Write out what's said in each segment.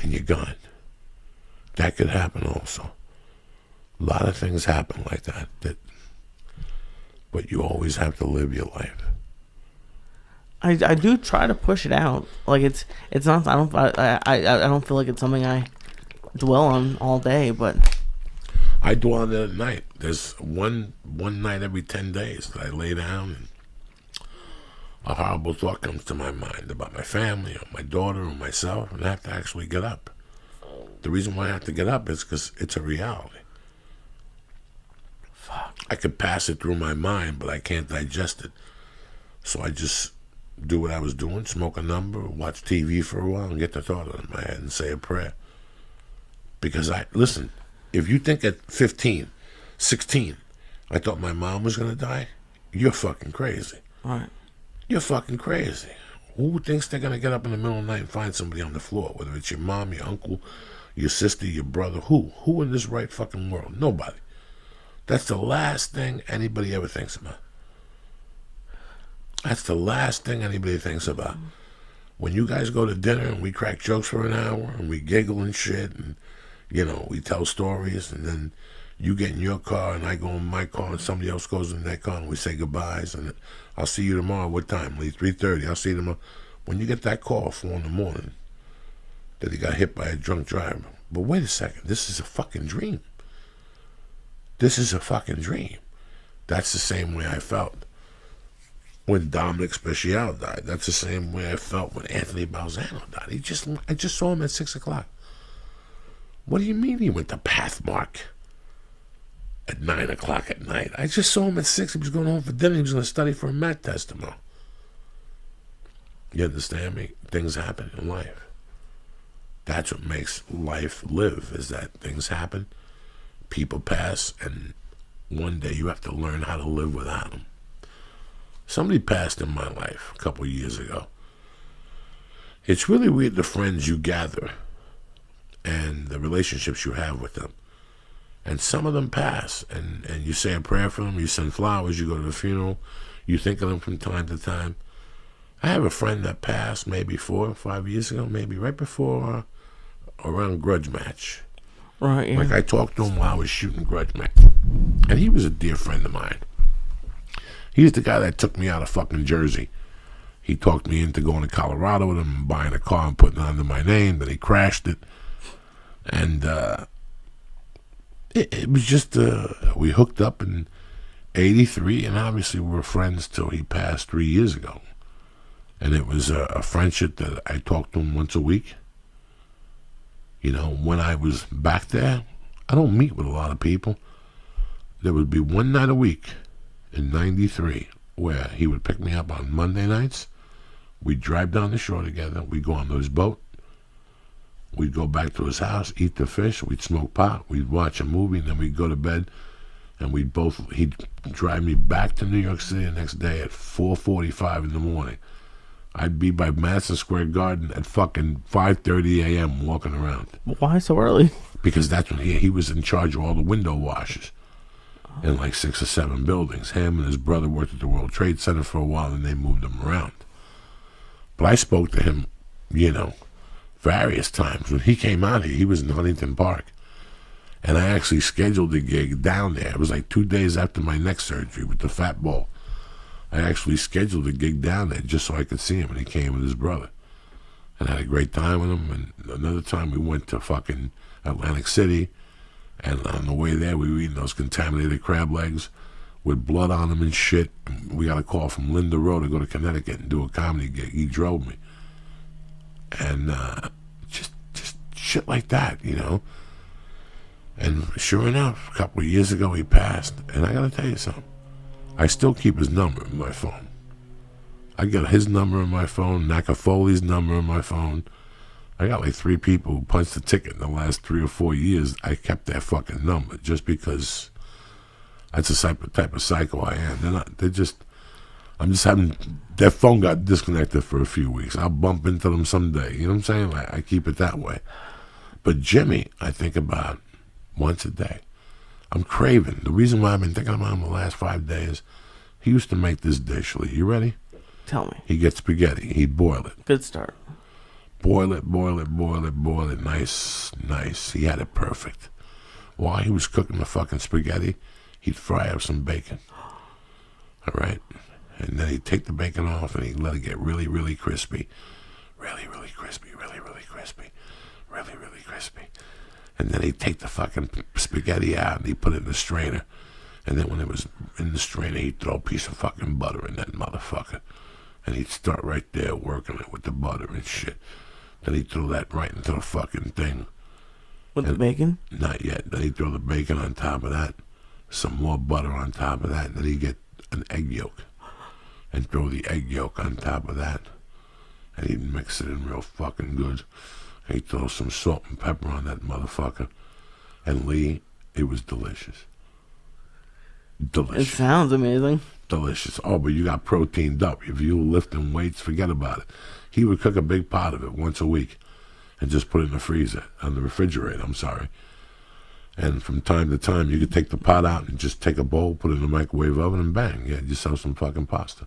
and you're gone. That could happen also. A lot of things happen like that. But you always have to live your life. I do try to push it out. Like it's not. I don't feel like it's something I dwell on all day. But I dwell on it at night. There's one night every 10 days that I lay down and a horrible thought comes to my mind about my family or my daughter or myself, and I have to actually get up. The reason why I have to get up is because it's a reality. fuck. I could pass it through my mind, but I can't digest it. So I just do what I was doing, smoke a number, watch TV for a while, and get the thought out of my head and say a prayer. Because listen, if you think at 15, 16, I thought my mom was going to die, you're fucking crazy. Right. You're fucking crazy. Who thinks they're going to get up in the middle of the night and find somebody on the floor? Whether it's your mom, your uncle, your sister, your brother. Who? Who in this right fucking world? Nobody. That's the last thing anybody ever thinks about. That's the last thing anybody thinks about. When you guys go to dinner and we crack jokes for an hour and we giggle and shit and, we tell stories, and then you get in your car and I go in my car and somebody else goes in their car and we say goodbyes and I'll see you tomorrow. What time? 3:30. I'll see you tomorrow. When you get that call at 4 in the morning that he got hit by a drunk driver. But wait a second. This is a fucking dream. This is a fucking dream. That's the same way I felt when Dominic Special died. That's the same way I felt when Anthony Balzano died. I just saw him at 6 o'clock. What do you mean he went to Pathmark at 9 o'clock at night? I just saw him at 6. He was going home for dinner. He was going to study for a math test tomorrow. You understand me? Things happen in life. That's what makes life live, is that things happen, people pass, and one day you have to learn how to live without them. Somebody passed in my life a couple of years ago. It's really weird, the friends you gather and the relationships you have with them. And some of them pass, and you say a prayer for them, you send flowers, you go to the funeral, you think of them from time to time. I have a friend that passed maybe 4 or 5 years ago, maybe right before, around Grudge Match. Right, yeah. Like I talked to him while I was shooting Grudge Match. And he was a dear friend of mine. He's the guy that took me out of fucking Jersey. He talked me into going to Colorado with him and buying a car and putting it under my name, then he crashed it. And it was just, we hooked up in 83, and obviously we were friends till he passed 3 years ago. And it was a friendship that I talked to him once a week. When I was back there, I don't meet with a lot of people. There would be one night a week in 93 where he would pick me up on Monday nights. We'd drive down the shore together. We'd go on his boat. We'd go back to his house, eat the fish. We'd smoke pot. We'd watch a movie, and then we'd go to bed. And he'd drive me back to New York City the next day at 4:45 in the morning. I'd be by Madison Square Garden at fucking 5:30 a.m. walking around. Why so early? Because that's when he was in charge of all the window washers in like 6 or 7 buildings. Him and his brother worked at the World Trade Center for a while, and they moved him around. But I spoke to him, various times. When he came out here, he was in Huntington Park. And I actually scheduled a gig down there. It was like 2 days after my neck surgery with the fat ball. I actually scheduled a gig down there just so I could see him, and he came with his brother. And I had a great time with him. And another time we went to fucking Atlantic City, and on the way there we were eating those contaminated crab legs with blood on them and shit. We got a call from Linda Rowe to go to Connecticut and do a comedy gig. He drove me. And just shit like that, And sure enough, a couple of years ago he passed. And I gotta tell you something. I still keep his number in my phone. I got his number in my phone, Nakafoley's number in my phone. I got like 3 people who punched the ticket in the last 3 or 4 years. I kept their fucking number just because that's the type of psycho I am. I'm just having, their phone got disconnected for a few weeks. I'll bump into them someday. You know what I'm saying? I keep it that way. But Jimmy, I think about once a day. I'm craving. The reason why I've been thinking about him the last 5 days, he used to make this dish. Lee, you ready? Tell me. He gets spaghetti. He'd boil it. Good start. boil it, nice. He had it perfect. While he was cooking the fucking spaghetti, he'd fry up some bacon. All right? And then he'd take the bacon off and he'd let it get really, really crispy. Really, really crispy. And then he'd take the fucking spaghetti out and he'd put it in the strainer. And then when it was in the strainer, he'd throw a piece of fucking butter in that motherfucker. And he'd start right there working it with the butter and shit. Then he'd throw that right into the fucking thing. With the bacon? Not yet. Then he'd throw the bacon on top of that. Some more butter on top of that. And then he'd get an egg yolk. And throw the egg yolk on top of that. And he'd mix it in real fucking good. And he'd throw some salt and pepper on that motherfucker. And Lee, it was delicious. Delicious. It sounds amazing. Delicious. Oh, but you got proteined up. If you were lifting weights, forget about it. He would cook a big pot of it once a week and just put it in the freezer, on the refrigerator, I'm sorry. And from time to time, you could take the pot out and just take a bowl, put it in the microwave oven, and bang, you had yourself some fucking pasta.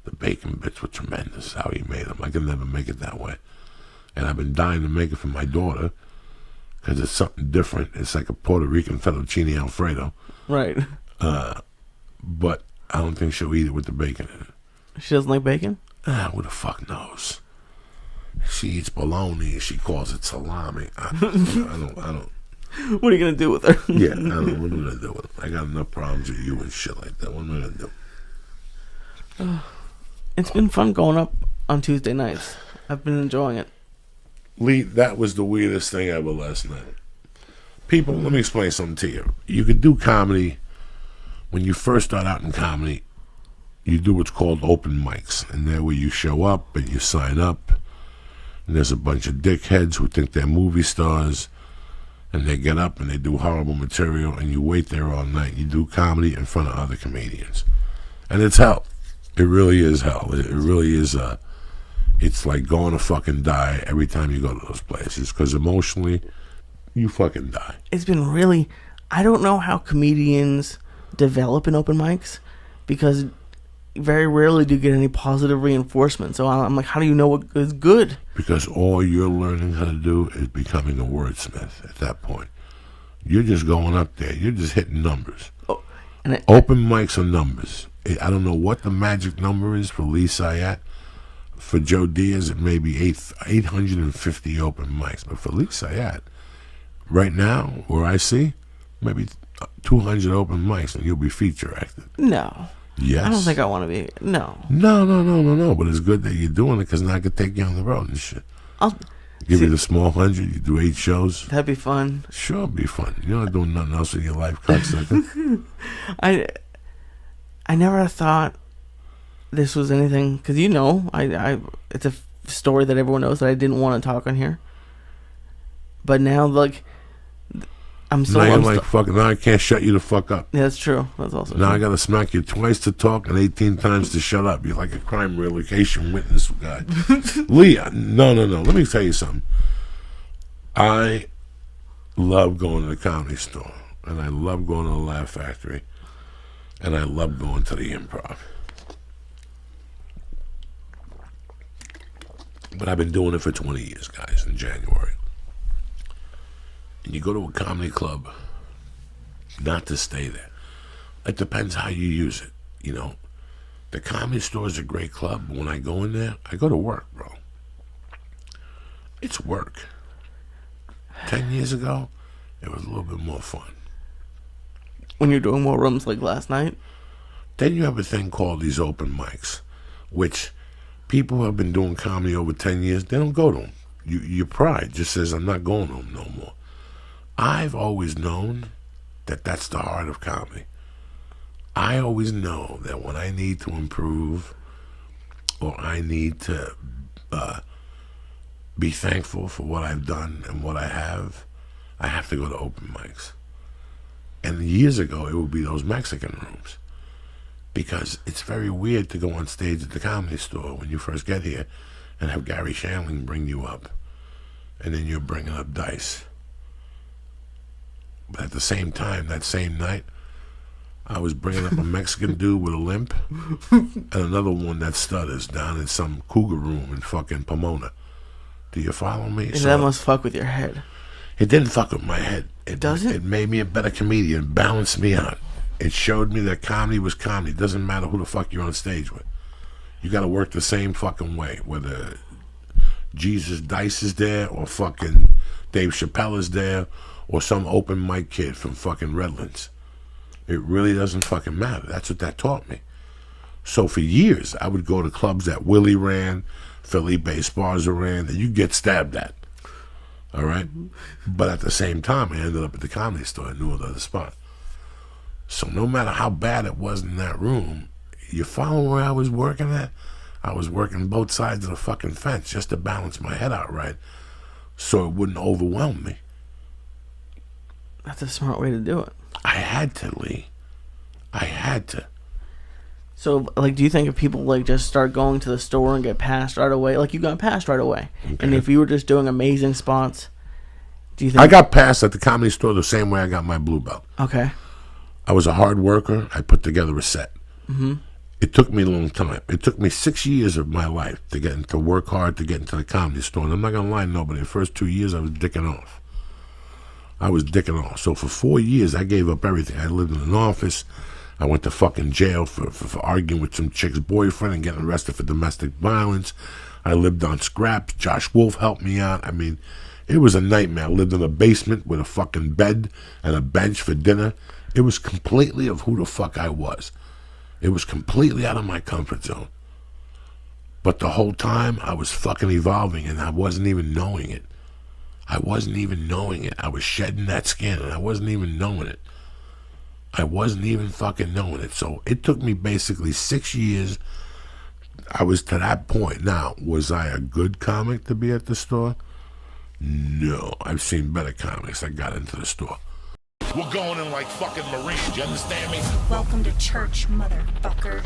The bacon bits were tremendous, how he made them. I could never make it that way. And I've been dying to make it for my daughter because it's something different. It's like a Puerto Rican fettuccine Alfredo. Right. But I don't think she'll eat it with the bacon in it. She doesn't like bacon? Who the fuck knows? She eats bologna. She calls it salami. I don't. What are you gonna do with her? Yeah, I don't know. What am I gonna do with her? I got enough problems with you and shit like that. What am I gonna do? It's been fun going up on Tuesday nights. I've been enjoying it. Lee, that was the weirdest thing ever last night. People, let me explain something to you. You could do comedy. When you first start out in comedy, you do what's called open mics. And there where you show up and you sign up. And there's a bunch of dickheads who think they're movie stars. And they get up and they do horrible material. And you wait there all night. You do comedy in front of other comedians. And it's hell. It really is hell. It really is it's like going to fucking die every time you go to those places. Because emotionally, you fucking die. It's been really... I don't know how comedians develop in open mics. Because very rarely do you get any positive reinforcement. So I'm like, how do you know what is good? Because all you're learning how to do is becoming a wordsmith at that point. You're just going up there. You're just hitting numbers. Oh, open mics are numbers. I don't know what the magic number is for Lee Syatt. For Joe Diaz, it may be 850 open mics. But for Lee Syatt, right now, where I see, maybe 200 open mics and you'll be feature acted. No. Yes. I don't think I want to be... No. No. But it's good that you're doing it because now I could take you on the road and shit. I'll... Give you the small 100, you do 8 shows. That'd be fun. Sure, it'd be fun. You're not doing nothing else in your life, cocksucker. I never thought this was anything, because it's a story that everyone knows that I didn't want to talk on here. But now, like, fucking, now I can't shut you the fuck up. Yeah, that's true. That's also now true. I gotta smack you twice to talk and 18 times to shut up. You're like a crime relocation witness guy. Lee, no. Let me tell you something. I love going to the Comedy Store, and I love going to the Laugh Factory, and I love going to the Improv. But I've been doing it for 20 years, guys, in January. And you go to a comedy club, not to stay there. It depends how you use it, you know. The Comedy Store is a great club, but when I go in there, I go to work, bro. It's work. 10 years ago, it was a little bit more fun. When you're doing more rooms like last night? Then you have a thing called these open mics, which people who have been doing comedy over 10 years, they don't go to them. Your pride just says, I'm not going to them no more. I've always known that that's the heart of comedy. I always know that when I need to improve or I need to be thankful for what I've done and what I have to go to open mics. And years ago, it would be those Mexican rooms. Because it's very weird to go on stage at the Comedy Store when you first get here and have Gary Shandling bring you up. And then you're bringing up Dice. But at the same time, that same night, I was bringing up a Mexican dude with a limp and another one that stutters down in some cougar room in fucking Pomona. Do you follow me? And that must fuck with your head. It didn't fuck with my head. It doesn't? It made me a better comedian, balanced me out. It showed me that comedy was comedy. It doesn't matter who the fuck you're on stage with. You got to work the same fucking way, whether Jesus Dice is there or fucking Dave Chappelle is there or some open mic kid from fucking Redlands. It really doesn't fucking matter. That's what that taught me. So for years, I would go to clubs that Willie ran, Felipe Esparza ran, that you get stabbed at. All right? But at the same time, I ended up at the Comedy Store at no other spot. So no matter how bad it was in that room, you follow where I was working at? I was working both sides of the fucking fence just to balance my head out right so it wouldn't overwhelm me. That's a smart way to do it. I had to, Lee. I had to. So, like, do you think if people, like, just start going to the store and get passed right away, like you got passed right away, Okay. and if you were just doing amazing spots, do you think... I got passed at the Comedy Store the same way I got my blue belt. Okay. I was a hard worker. I put together a set. Mm-hmm. It took me a long time. It took me 6 years of my life to work hard to get into the Comedy Store. And I'm not going to lie to nobody. The first 2 years, I was dicking off. So for 4 years, I gave up everything. I lived in an office. I went to fucking jail for arguing with some chick's boyfriend and getting arrested for domestic violence. I lived on scraps. Josh Wolf helped me out. I mean, it was a nightmare. I lived in a basement with a fucking bed and a bench for dinner. It was completely of who the fuck I was. It was completely out of my comfort zone. But the whole time, I was fucking evolving, and I wasn't even knowing it. I was shedding that skin, and I wasn't even knowing it. I wasn't even fucking knowing it. So it took me basically 6 years. I was to that point. Now, was I a good comic to be at the store? No. I've seen better comics that got into the store. We're going in like fucking Marines, you understand me? Welcome to church, motherfucker.